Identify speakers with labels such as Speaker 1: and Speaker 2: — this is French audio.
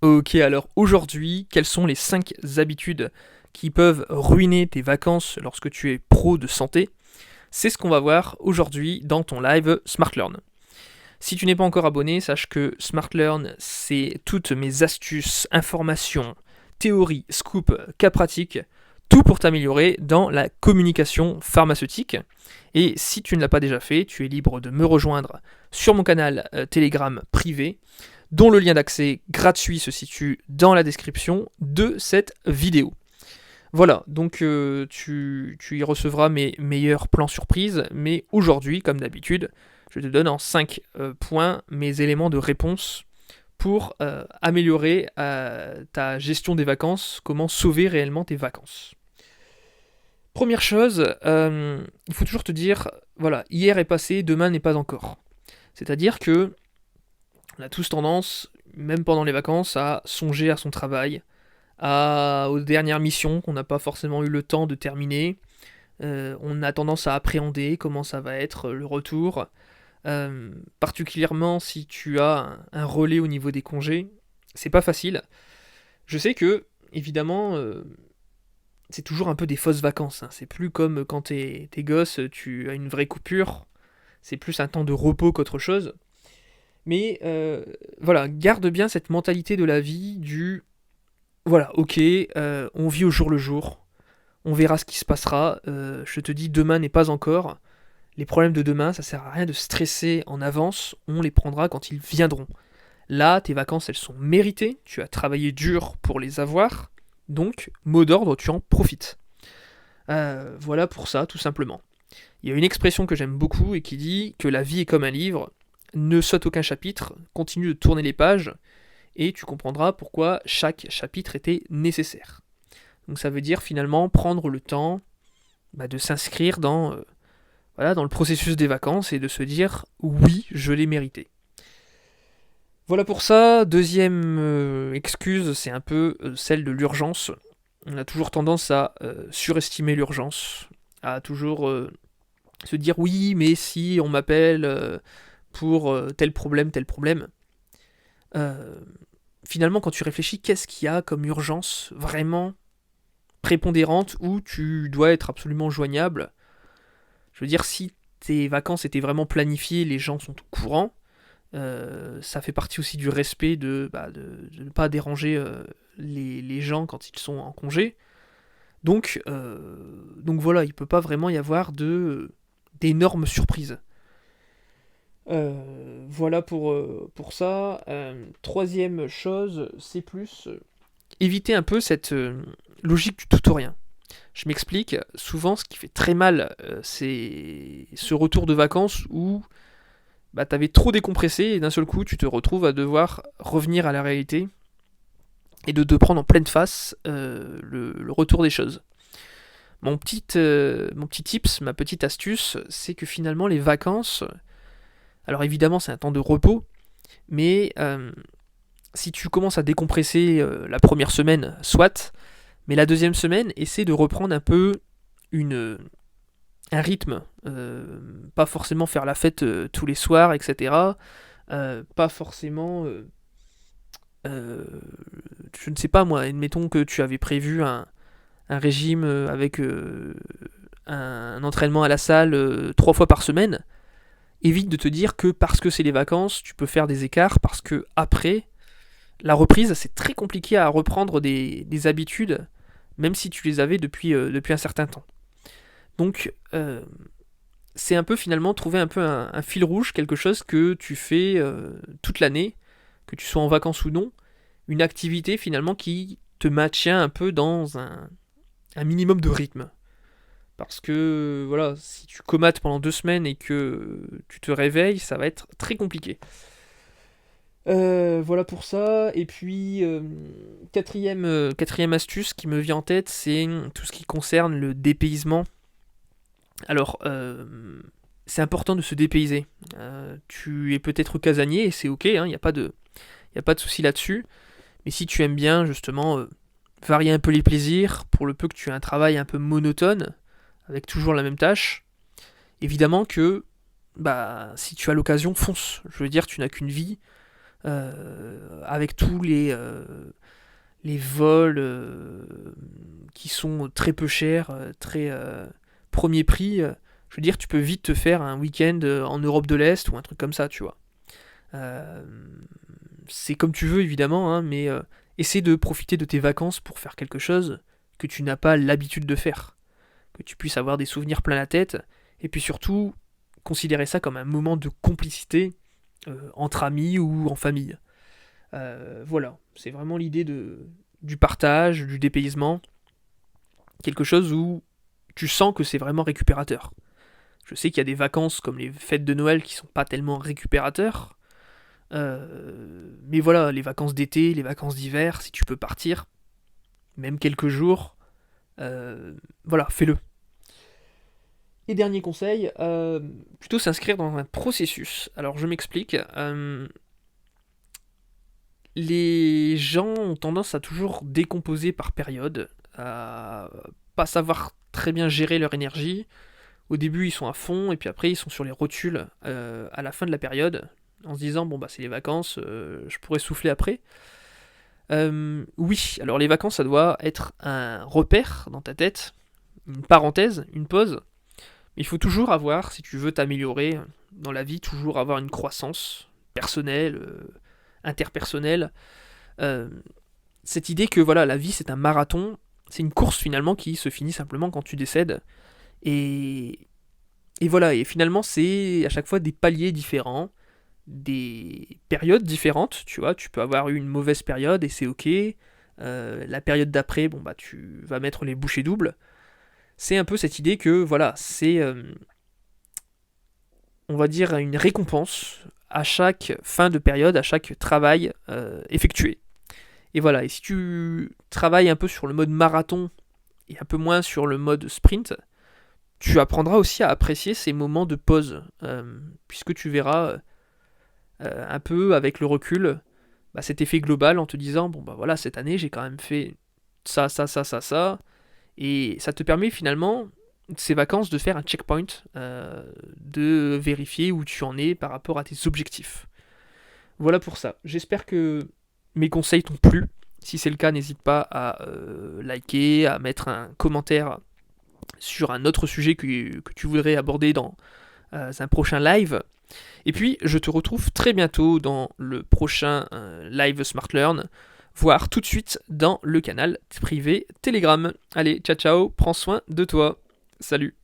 Speaker 1: Ok, alors aujourd'hui, quelles sont les 5 habitudes qui peuvent ruiner tes vacances lorsque tu es pro de santé? C'est ce qu'on va voir aujourd'hui dans ton live SmartLearn. Si tu n'es pas encore abonné, sache que SmartLearn, c'est toutes mes astuces, informations, théories, scoops, cas pratiques, tout pour t'améliorer dans la communication pharmaceutique. Et si tu ne l'as pas déjà fait, tu es libre de me rejoindre sur mon canal Telegram privé, dont le lien d'accès gratuit se situe dans la description de cette vidéo. Voilà, donc tu y recevras mes meilleurs plans surprises, mais aujourd'hui, comme d'habitude, je te donne en 5 points mes éléments de réponse pour améliorer ta gestion des vacances, comment sauver réellement tes vacances. Première chose, il faut toujours te dire, voilà, hier est passé, demain n'est pas encore. C'est-à-dire que on a tous tendance, même pendant les vacances, à songer à son travail, aux dernières missions qu'on n'a pas forcément eu le temps de terminer. On a tendance à appréhender comment ça va être le retour. Particulièrement si tu as un relais au niveau des congés, c'est pas facile. Je sais que, évidemment, c'est toujours un peu des fausses vacances. Hein. C'est plus comme quand t'es gosse, tu as une vraie coupure. C'est plus un temps de repos qu'autre chose. Mais voilà, garde bien cette mentalité de la vie du voilà, ok, on vit au jour le jour, on verra ce qui se passera. Je te dis, demain n'est pas encore. Les problèmes de demain, ça sert à rien de stresser en avance, on les prendra quand ils viendront. Là, tes vacances, elles sont méritées, tu as travaillé dur pour les avoir, donc, mot d'ordre, tu en profites. Voilà pour ça, tout simplement. Il y a une expression que j'aime beaucoup et qui dit que la vie est comme un livre, ne saute aucun chapitre, continue de tourner les pages, et tu comprendras pourquoi chaque chapitre était nécessaire. Donc ça veut dire finalement prendre le temps de s'inscrire dans le processus des vacances et de se dire oui, je l'ai mérité. Voilà pour ça. Deuxième excuse, c'est un peu celle de l'urgence. On a toujours tendance à surestimer l'urgence, à toujours se dire oui, mais si on m'appelle pour tel problème, finalement, quand tu réfléchis, qu'est-ce qu'il y a comme urgence vraiment prépondérante où tu dois être absolument joignable? Je veux dire, si tes vacances étaient vraiment planifiées, les gens sont au courant. Ça fait partie aussi du respect de ne pas déranger les gens quand ils sont en congé. Donc voilà, il ne peut pas vraiment y avoir d'énormes surprises. Voilà pour ça. Troisième chose, c'est plus éviter un peu cette logique du tout ou rien. Je m'explique, souvent ce qui fait très mal, c'est ce retour de vacances où t'avais trop décompressé et d'un seul coup tu te retrouves à devoir revenir à la réalité et de te prendre en pleine face le retour des choses. Mon petit tips, ma petite astuce, c'est que finalement les vacances, alors évidemment c'est un temps de repos, mais si tu commences à décompresser la première semaine, soit, mais la deuxième semaine, essaie de reprendre un peu un rythme. Pas forcément faire la fête tous les soirs, etc. Pas forcément... je ne sais pas moi, admettons que tu avais prévu un régime avec un entraînement à la salle 3 fois par semaine. Évite de te dire que parce que c'est les vacances, tu peux faire des écarts, parce que après, la reprise, c'est très compliqué à reprendre des habitudes, même si tu les avais depuis un certain temps. Donc, c'est un peu finalement trouver un peu un fil rouge, quelque chose que tu fais toute l'année, que tu sois en vacances ou non, une activité finalement qui te maintient un peu dans un minimum de rythme. Parce que voilà, si tu comates pendant 2 semaines et que tu te réveilles, ça va être très compliqué. Voilà pour ça. Et puis, quatrième astuce qui me vient en tête, c'est tout ce qui concerne le dépaysement. Alors, c'est important de se dépayser. Tu es peut-être casanier et c'est ok, il n'y a pas de souci là-dessus. Mais si tu aimes bien, justement, varier un peu les plaisirs, pour le peu que tu aies un travail un peu monotone, avec toujours la même tâche, évidemment que si tu as l'occasion, fonce. Je veux dire, tu n'as qu'une vie. avec tous les vols qui sont très peu chers, très premier prix. Je veux dire, tu peux vite te faire un week-end en Europe de l'Est ou un truc comme ça, tu vois. Euh, c'est comme tu veux, évidemment, hein, mais essaie de profiter de tes vacances pour faire quelque chose que tu n'as pas l'habitude de faire. Que tu puisses avoir des souvenirs plein la tête, et puis surtout, considérer ça comme un moment de complicité entre amis ou en famille. Voilà, c'est vraiment l'idée du partage, du dépaysement, quelque chose où tu sens que c'est vraiment récupérateur. Je sais qu'il y a des vacances comme les fêtes de Noël qui sont pas tellement récupérateurs, mais voilà, les vacances d'été, les vacances d'hiver, si tu peux partir, même quelques jours, voilà, fais-le. Et dernier conseil, plutôt s'inscrire dans un processus. Alors je m'explique. Les gens ont tendance à toujours décomposer par période, à pas savoir très bien gérer leur énergie. Au début, ils sont à fond, et puis après, ils sont sur les rotules à la fin de la période, en se disant bon bah c'est les vacances, je pourrais souffler après. Oui, alors les vacances, ça doit être un repère dans ta tête, une parenthèse, une pause. Mais il faut toujours avoir, si tu veux t'améliorer dans la vie, toujours avoir une croissance personnelle, interpersonnelle. Euh, cette idée que voilà, la vie c'est un marathon, c'est une course finalement qui se finit simplement quand tu décèdes. Et, et voilà, et finalement c'est à chaque fois des paliers différents, des périodes différentes, tu vois, tu peux avoir eu une mauvaise période et c'est ok. La période d'après, bon bah tu vas mettre les bouchées doubles. C'est un peu cette idée que voilà, c'est on va dire une récompense à chaque fin de période, à chaque travail effectué. Et voilà, et si tu travailles un peu sur le mode marathon et un peu moins sur le mode sprint, tu apprendras aussi à apprécier ces moments de pause, puisque tu verras un peu avec le recul bah, cet effet global en te disant bon bah voilà cette année j'ai quand même fait ça ça ça ça ça et ça te permet finalement ces vacances de faire un checkpoint, de vérifier où tu en es par rapport à tes objectifs. Voilà pour ça. J'espère que mes conseils t'ont plu. Si c'est le cas, n'hésite pas à liker, à mettre un commentaire sur un autre sujet que tu voudrais aborder dans un prochain live. Et puis, je te retrouve très bientôt dans le prochain live Smart Learn, voire tout de suite dans le canal privé Telegram. Allez, ciao ciao, prends soin de toi. Salut.